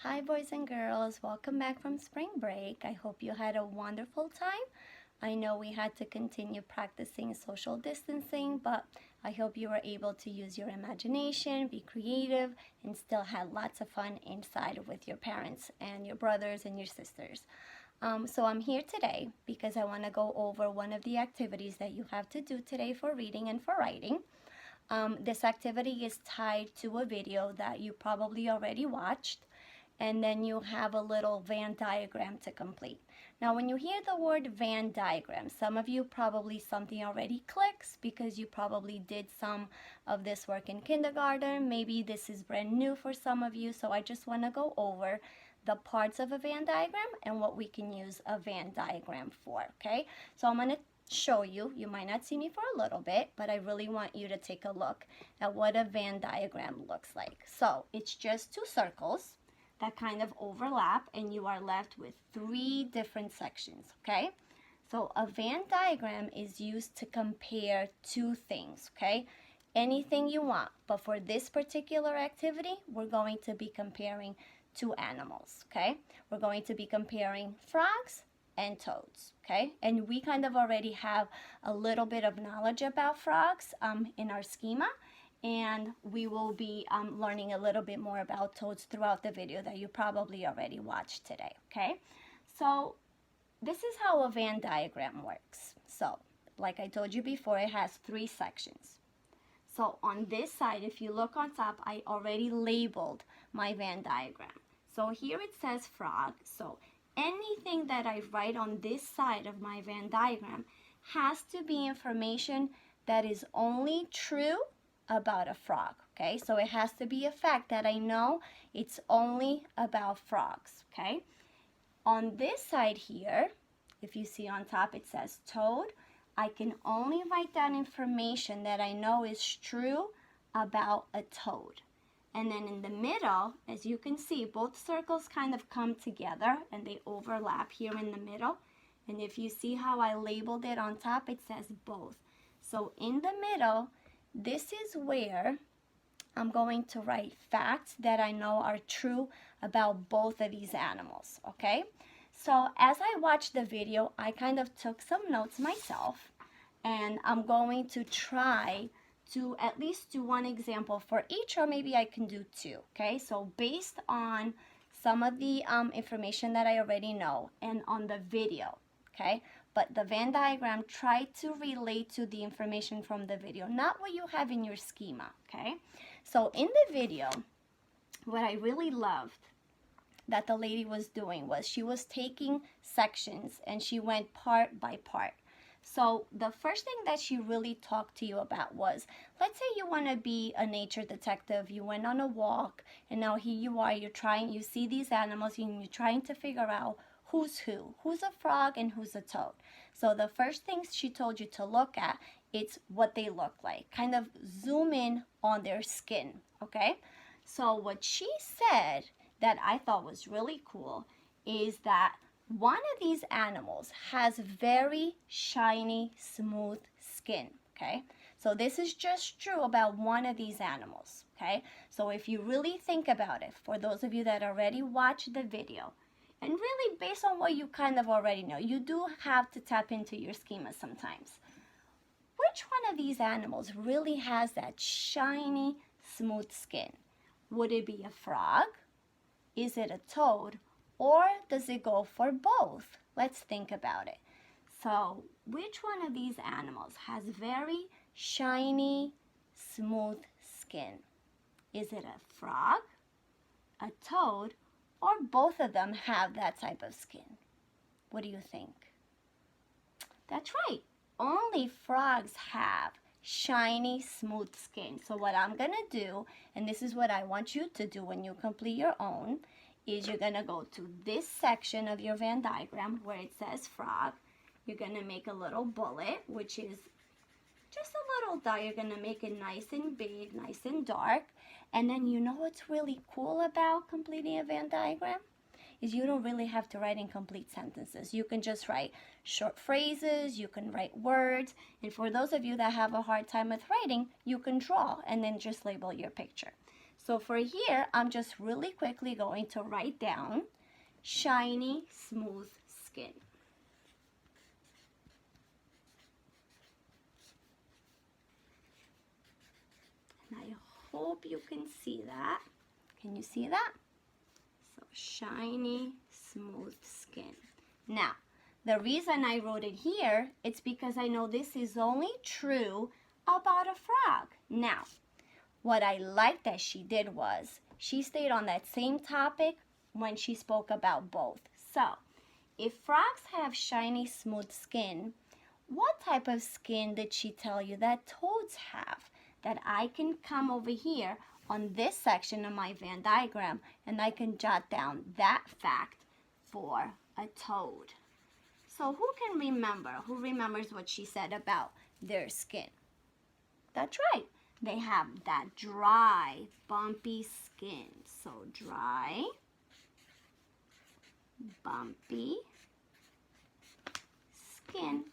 Hi boys and girls, welcome back from spring break. I hope you had a wonderful time. I know we had to continue practicing social distancing, but I hope you were able to use your imagination, be creative, and still had lots of fun inside with your parents and your brothers and your sisters. So I'm here today because I want to go over one of the activities that you have to do today for reading and for writing. This activity is tied to a video that you probably already watched, and then you have a little Venn diagram to complete. Now when you hear the word Venn diagram, some of you probably something already clicks because you probably did some of this work in kindergarten. Maybe this is brand new for some of you, so I just want to go over the parts of a Venn diagram and what we can use a Venn diagram for, okay? So I'm going to show you. You might not see me for a little bit, but I really want you to take a look at what a Venn diagram looks like. So it's just two circles that kind of overlap, and you are left with three different sections, okay? So a Venn diagram is used to compare two things, okay? Anything you want, but for this particular activity, we're going to be comparing two animals, okay? We're going to be comparing frogs and toads, okay? And we kind of already have a little bit of knowledge about frogs in our schema, and we will be learning a little bit more about toads throughout the video that you probably already watched today, okay? So this is how a Venn diagram works. So like I told you before, it has three sections. So on this side, if you look on top, I already labeled my Venn diagram. So here it says frog. So anything that I write on this side of my Venn diagram has to be information that is only true about a frog, okay? So it has to be a fact that I know it's only about frogs, okay? On this side here, if you see on top it says toad, I can only write down information that I know is true about a toad. And then in the middle, as you can see, both circles kind of come together and they overlap here in the middle. And if you see how I labeled it on top, it says both. So in the middle, this is where I'm going to write facts that I know are true about both of these animals, okay? So as I watched the video, I kind of took some notes myself, and I'm going to try to at least do one example for each, or maybe I can do two, okay? So based on some of the information that I already know and on the video, okay? But the Venn diagram, try to relate to the information from the video, not what you have in your schema, okay? So in the video, what I really loved that the lady was doing was she was taking sections and she went part by part. So the first thing that she really talked to you about was, let's say you want to be a nature detective, you went on a walk, and now here you are, you see these animals, and you're trying to figure out who's a frog and who's a toad. So the first things she told you to look at, it's what they look like. Kind of zoom in on their skin, okay? So what she said that I thought was really cool is that one of these animals has very shiny, smooth skin, okay? So this is just true about one of these animals, okay? So if you really think about it, for those of you that already watched the video, and really based on what you kind of already know, you do have to tap into your schema sometimes. Which one of these animals really has that shiny, smooth skin? Would it be a frog? Is it a toad? Or does it go for both? Let's think about it. So which one of these animals has very shiny, smooth skin? Is it a frog, a toad, or both of them have that type of skin? What do you think? That's right. Only frogs have shiny, smooth skin. So what I'm going to do, and this is what I want you to do when you complete your own, is you're going to go to this section of your Venn diagram where it says frog. You're going to make a little bullet, which is just a little dot. You're going to make it nice and big, nice and dark. And then you know what's really cool about completing a Venn diagram? Is you don't really have to write incomplete sentences. You can just write short phrases, you can write words, and for those of you that have a hard time with writing, you can draw and then just label your picture. So for here, I'm just really quickly going to write down shiny, smooth skin. And I hope you can see that. Can you see that? So shiny, smooth skin. Now, the reason I wrote it here, it's because I know this is only true about a frog. Now, what I liked that she did was, she stayed on that same topic when she spoke about both. So, if frogs have shiny, smooth skin, what type of skin did she tell you that toads have? That I can come over here on this section of my Venn diagram and I can jot down that fact for a toad. So who can remember? Who remembers what she said about their skin? That's right. They have that dry, bumpy skin. So dry, bumpy skin.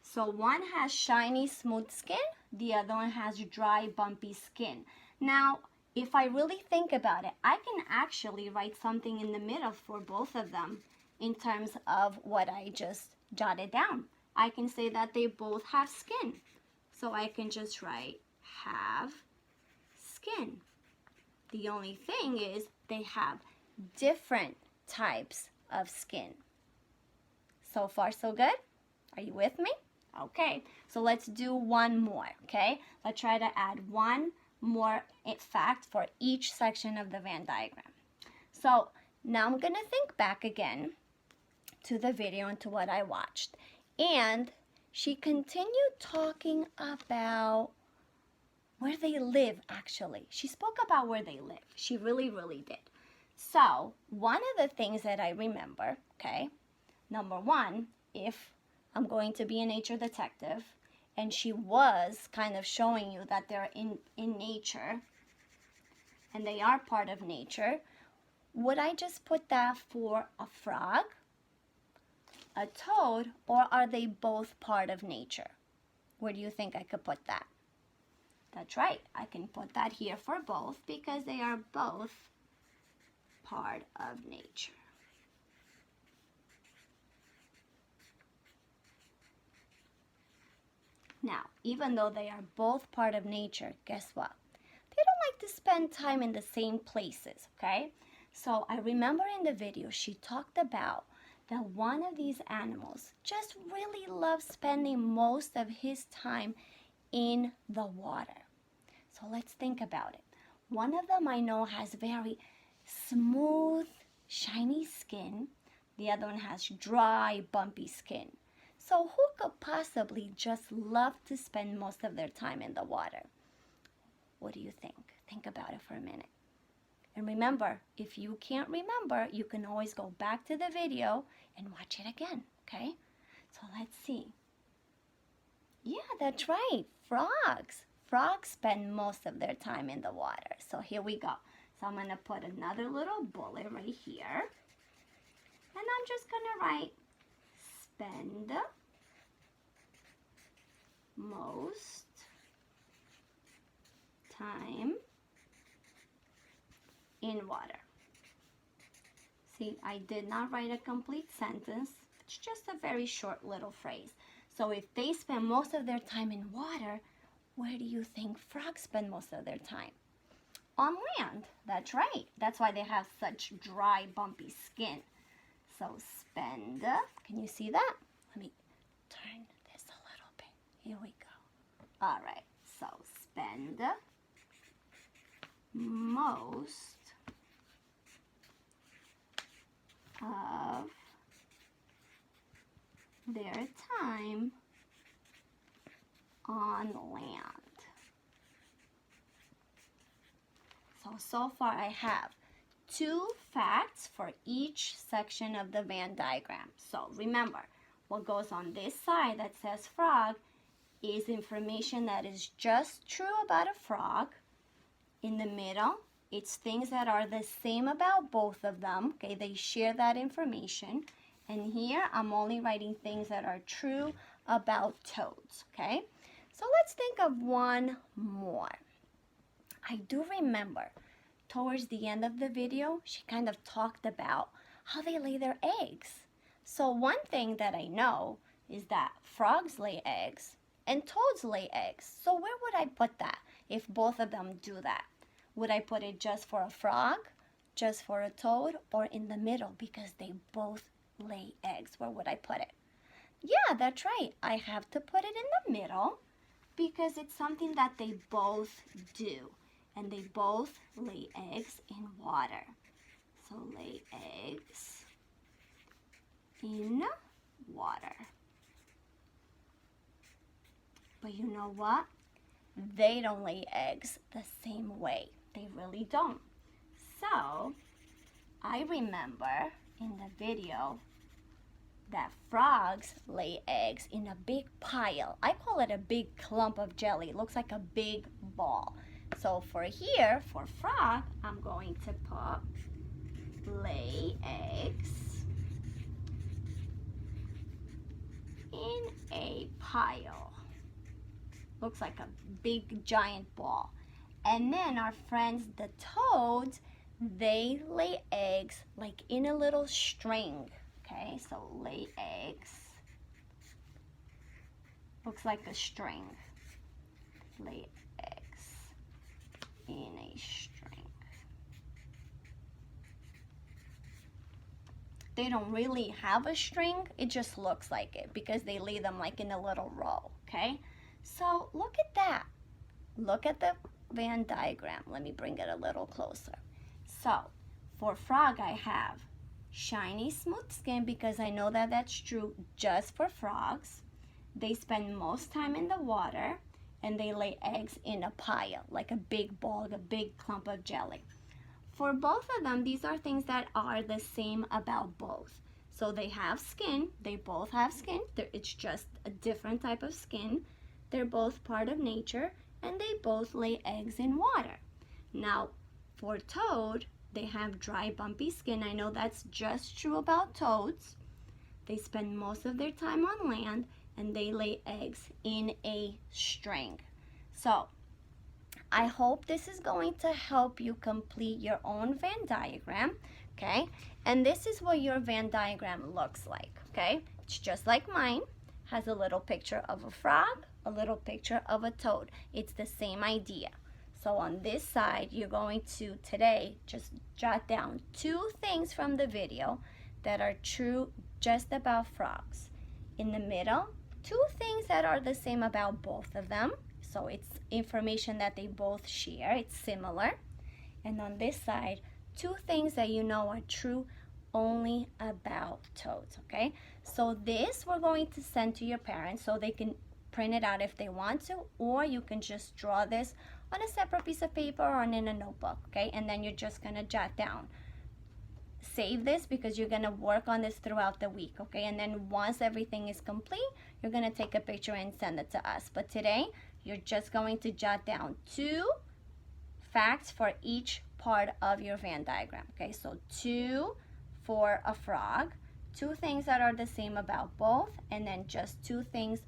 So one has shiny, smooth skin. The other one has dry, bumpy skin. Now, if I really think about it, I can actually write something in the middle for both of them in terms of what I just jotted down. I can say that they both have skin. So I can just write have skin. The only thing is they have different types of skin. So far, so good? Are you with me? Okay, so let's do one more, okay? Let's try to add one more fact for each section of the Venn diagram. So now I'm going to think back again to the video and to what I watched. And she continued talking about where they live, actually. She spoke about where they live. She really, really did. So one of the things that I remember, okay, number one, if I'm going to be a nature detective, and she was kind of showing you that they're in nature, and they are part of nature, would I just put that for a frog, a toad, or are they both part of nature? Where do you think I could put that? That's right, I can put that here for both because they are both part of nature. Now, even though they are both part of nature, guess what? They don't like to spend time in the same places, okay? So I remember in the video she talked about that one of these animals just really loves spending most of his time in the water. So let's think about it. One of them I know has very smooth, shiny skin. The other one has dry, bumpy skin. So who could possibly just love to spend most of their time in the water? What do you think? Think about it for a minute. And remember, if you can't remember, you can always go back to the video and watch it again, okay? So let's see. Yeah, that's right, frogs. Frogs spend most of their time in the water. So here we go. So I'm going to put another little bullet right here. And I'm just going to write spend most time in water. See, I did not write a complete sentence. It's just a very short little phrase. So if they spend most of their time in water, where do you think frogs spend most of their time? On land. That's right. That's why they have such dry, bumpy skin. So spend, can you see that? Let me turn this a little bit. Here we go. All right, so spend most of their time on land. So far I have 2 facts for each section of the Venn diagram. So remember, what goes on this side that says frog is information that is just true about a frog. In the middle, it's things that are the same about both of them. Okay, they share that information. And here, I'm only writing things that are true about toads. Okay, so let's think of one more. I do remember towards the end of the video, she kind of talked about how they lay their eggs. So one thing that I know is that frogs lay eggs and toads lay eggs. So where would I put that if both of them do that? Would I put it just for a frog, just for a toad, or in the middle because they both lay eggs? Where would I put it? Yeah, that's right. I have to put it in the middle because it's something that they both do. And they both lay eggs in water. So lay eggs in water. But you know what? They don't lay eggs the same way. They really don't. So I remember in the video that frogs lay eggs in a big pile. I call it a big clump of jelly. It looks like a big ball. So for here, for frog, I'm going to put lay eggs in a pile. Looks like a big giant ball. And then our friends, the toads, they lay eggs like in a little string. Okay, so lay eggs. Looks like a string. Lay eggs in a string. They don't really have a string, it just looks like it because they lay them like in a little row, okay? So look at that. Look at the Venn diagram. Let me bring it a little closer. So for frog, I have shiny smooth skin because I know that that's true just for frogs. They spend most time in the water and they lay eggs in a pile, like a big ball, a big clump of jelly. For both of them, these are things that are the same about both. So they have skin, they both have skin, it's just a different type of skin. They're both part of nature and they both lay eggs in water. Now, for toad, they have dry, bumpy skin. I know that's just true about toads. They spend most of their time on land and they lay eggs in a string. So I hope this is going to help you complete your own Venn diagram, okay? And this is what your Venn diagram looks like, okay? It's just like mine. Has a little picture of a frog, a little picture of a toad. It's the same idea. So on this side, you're going to today just jot down 2 things from the video that are true just about frogs. In the middle, 2 things that are the same about both of them. So it's information that they both share, it's similar. And on this side, 2 things that you know are true only about toads, okay? So this we're going to send to your parents so they can print it out if they want to, or you can just draw this on a separate piece of paper or in a notebook, okay? And then you're just gonna jot down. Save this because you're gonna work on this throughout the week, okay? And then once everything is complete, you're gonna take a picture and send it to us. But today, you're just going to jot down 2 facts for each part of your Venn diagram, okay? So 2 for a frog, 2 things that are the same about both, and then just 2 things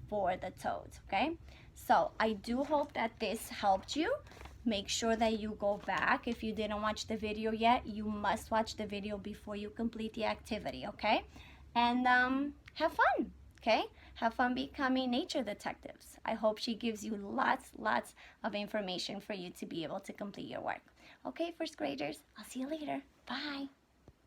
for the toads, okay? So I do hope that this helped you. Make sure that you go back. If you didn't watch the video yet, you must watch the video before you complete the activity, okay? And have fun, okay? Have fun becoming nature detectives. I hope she gives you lots of information for you to be able to complete your work. Okay, first graders, I'll see you later. Bye.